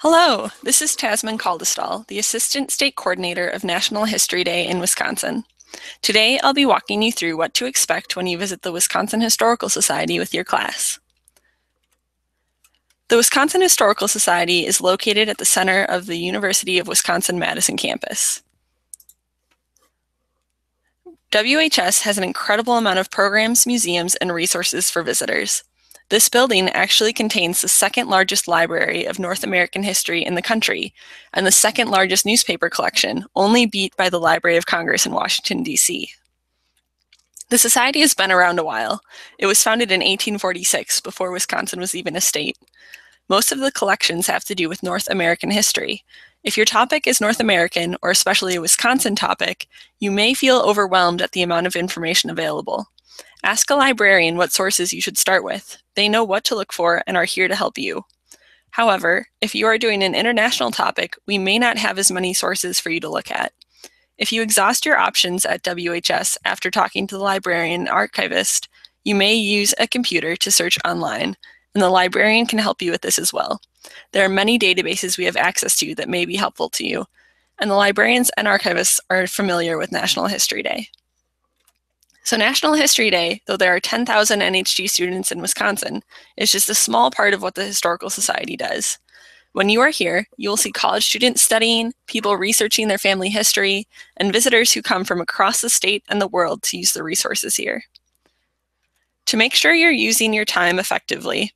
Hello, this is Tasman Caldestall, the Assistant State Coordinator of National History Day in Wisconsin. Today, I'll be walking you through what to expect when you visit the Wisconsin Historical Society with your class. The Wisconsin Historical Society is located at the center of the University of Wisconsin-Madison campus. WHS has an incredible amount of programs, museums, and resources for visitors. This building actually contains the second largest library of North American history in the country, and the second largest newspaper collection, only beat by the Library of Congress in Washington, D.C. The society has been around a while. It was founded in 1846, before Wisconsin was even a state. Most of the collections have to do with North American history. If your topic is North American, or especially a Wisconsin topic, you may feel overwhelmed at the amount of information available. Ask a librarian what sources you should start with. They know what to look for and are here to help you. However, if you are doing an international topic, we may not have as many sources for you to look at. If you exhaust your options at WHS after talking to the librarian and archivist, you may use a computer to search online, and the librarian can help you with this as well. There are many databases we have access to that may be helpful to you, and the librarians and archivists are familiar with National History Day. So National History Day, though there are 10,000 NHG students in Wisconsin, is just a small part of what the Historical Society does. When you are here, you will see college students studying, people researching their family history, and visitors who come from across the state and the world to use the resources here. To make sure you're using your time effectively,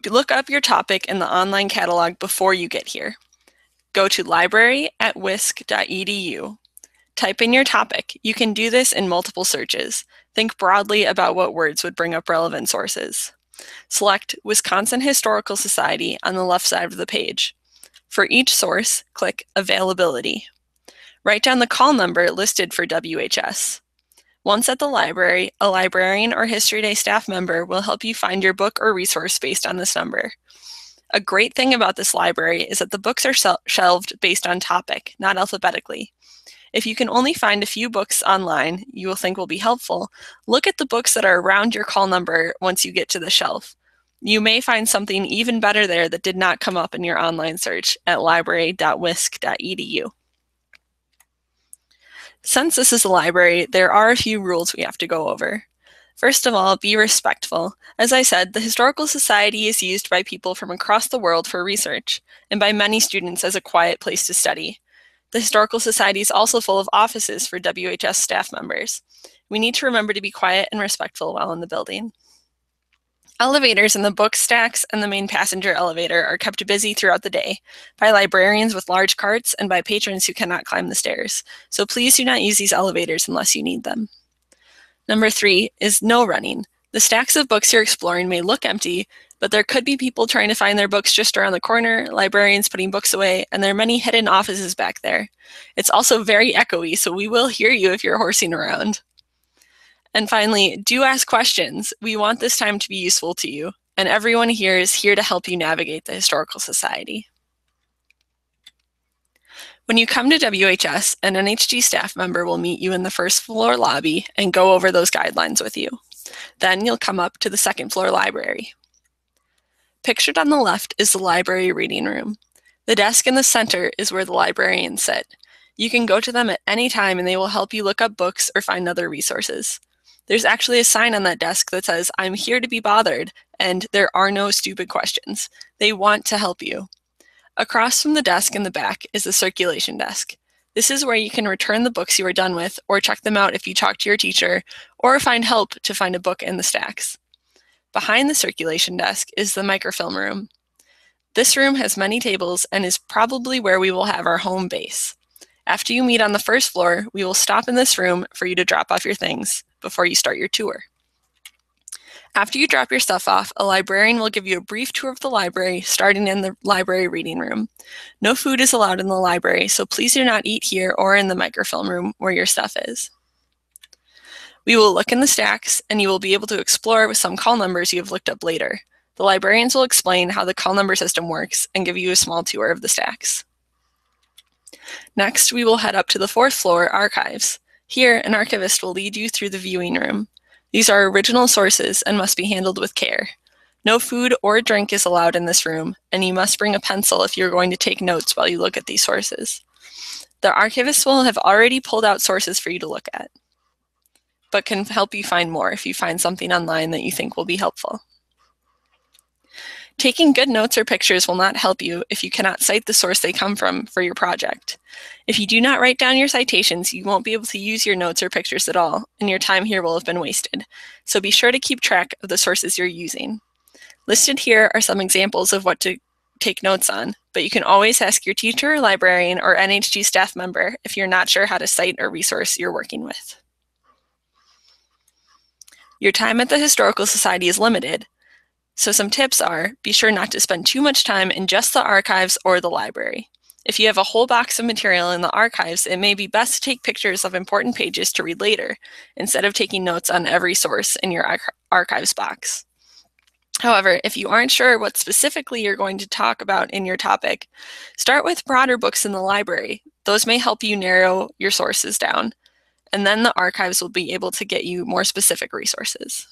look up your topic in the online catalog before you get here. Go to library.wisc.edu. Type in your topic. You can do this in multiple searches. Think broadly about what words would bring up relevant sources. Select Wisconsin Historical Society on the left side of the page. For each source, click Availability. Write down the call number listed for WHS. Once at the library, a librarian or History Day staff member will help you find your book or resource based on this number. A great thing about this library is that the books are shelved based on topic, not alphabetically. If you can only find a few books online you will think will be helpful, look at the books that are around your call number once you get to the shelf. You may find something even better there that did not come up in your online search at library.wisc.edu. Since this is a library, there are a few rules we have to go over. First of all, be respectful. As I said, the Historical Society is used by people from across the world for research, and by many students as a quiet place to study. The Historical Society is also full of offices for WHS staff members. We need to remember to be quiet and respectful while in the building. Elevators in the book stacks and the main passenger elevator are kept busy throughout the day by librarians with large carts and by patrons who cannot climb the stairs, so please do not use these elevators unless you need them. Number 3 is no running. The stacks of books you're exploring may look empty, but there could be people trying to find their books just around the corner, librarians putting books away, and there are many hidden offices back there. It's also very echoey, so we will hear you if you're horsing around. And finally, do ask questions. We want this time to be useful to you, and everyone here is here to help you navigate the Historical Society. When you come to WHS, an NHG staff member will meet you in the first floor lobby and go over those guidelines with you. Then you'll come up to the second floor library. Pictured on the left is the library reading room. The desk in the center is where the librarians sit. You can go to them at any time and they will help you look up books or find other resources. There's actually a sign on that desk that says, "I'm here to be bothered," and there are no stupid questions. They want to help you. Across from the desk in the back is the circulation desk. This is where you can return the books you are done with, or check them out if you talk to your teacher, or find help to find a book in the stacks. Behind the circulation desk is the microfilm room. This room has many tables and is probably where we will have our home base. After you meet on the first floor, we will stop in this room for you to drop off your things before you start your tour. After you drop your stuff off, a librarian will give you a brief tour of the library, starting in the library reading room. No food is allowed in the library, so please do not eat here or in the microfilm room where your stuff is. We will look in the stacks, and you will be able to explore with some call numbers you have looked up later. The librarians will explain how the call number system works and give you a small tour of the stacks. Next, we will head up to the fourth floor archives. Here, an archivist will lead you through the viewing room. These are original sources and must be handled with care. No food or drink is allowed in this room, and you must bring a pencil if you're going to take notes while you look at these sources. The archivist will have already pulled out sources for you to look at, but can help you find more if you find something online that you think will be helpful. Taking good notes or pictures will not help you if you cannot cite the source they come from for your project. If you do not write down your citations, you won't be able to use your notes or pictures at all, and your time here will have been wasted. So be sure to keep track of the sources you're using. Listed here are some examples of what to take notes on, but you can always ask your teacher, librarian, or NHG staff member if you're not sure how to cite a resource you're working with. Your time at the Historical Society is limited, so some tips are, be sure not to spend too much time in just the archives or the library. If you have a whole box of material in the archives, it may be best to take pictures of important pages to read later, instead of taking notes on every source in your archives box. However, if you aren't sure what specifically you're going to talk about in your topic, start with broader books in the library. Those may help you narrow your sources down, and then the archives will be able to get you more specific resources.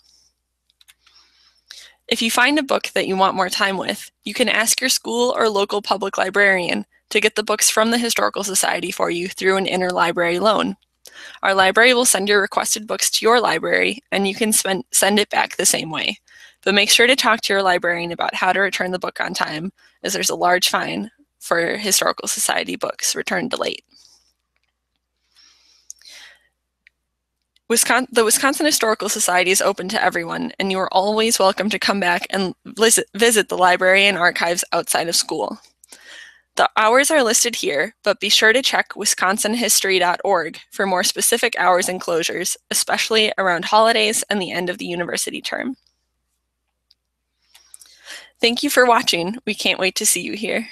If you find a book that you want more time with, you can ask your school or local public librarian to get the books from the Historical Society for you through an interlibrary loan. Our library will send your requested books to your library, and you can send it back the same way. But make sure to talk to your librarian about how to return the book on time, as there's a large fine for Historical Society books returned late. The Wisconsin Historical Society is open to everyone, and you are always welcome to come back and visit the library and archives outside of school. The hours are listed here, but be sure to check wisconsinhistory.org for more specific hours and closures, especially around holidays and the end of the university term. Thank you for watching. We can't wait to see you here.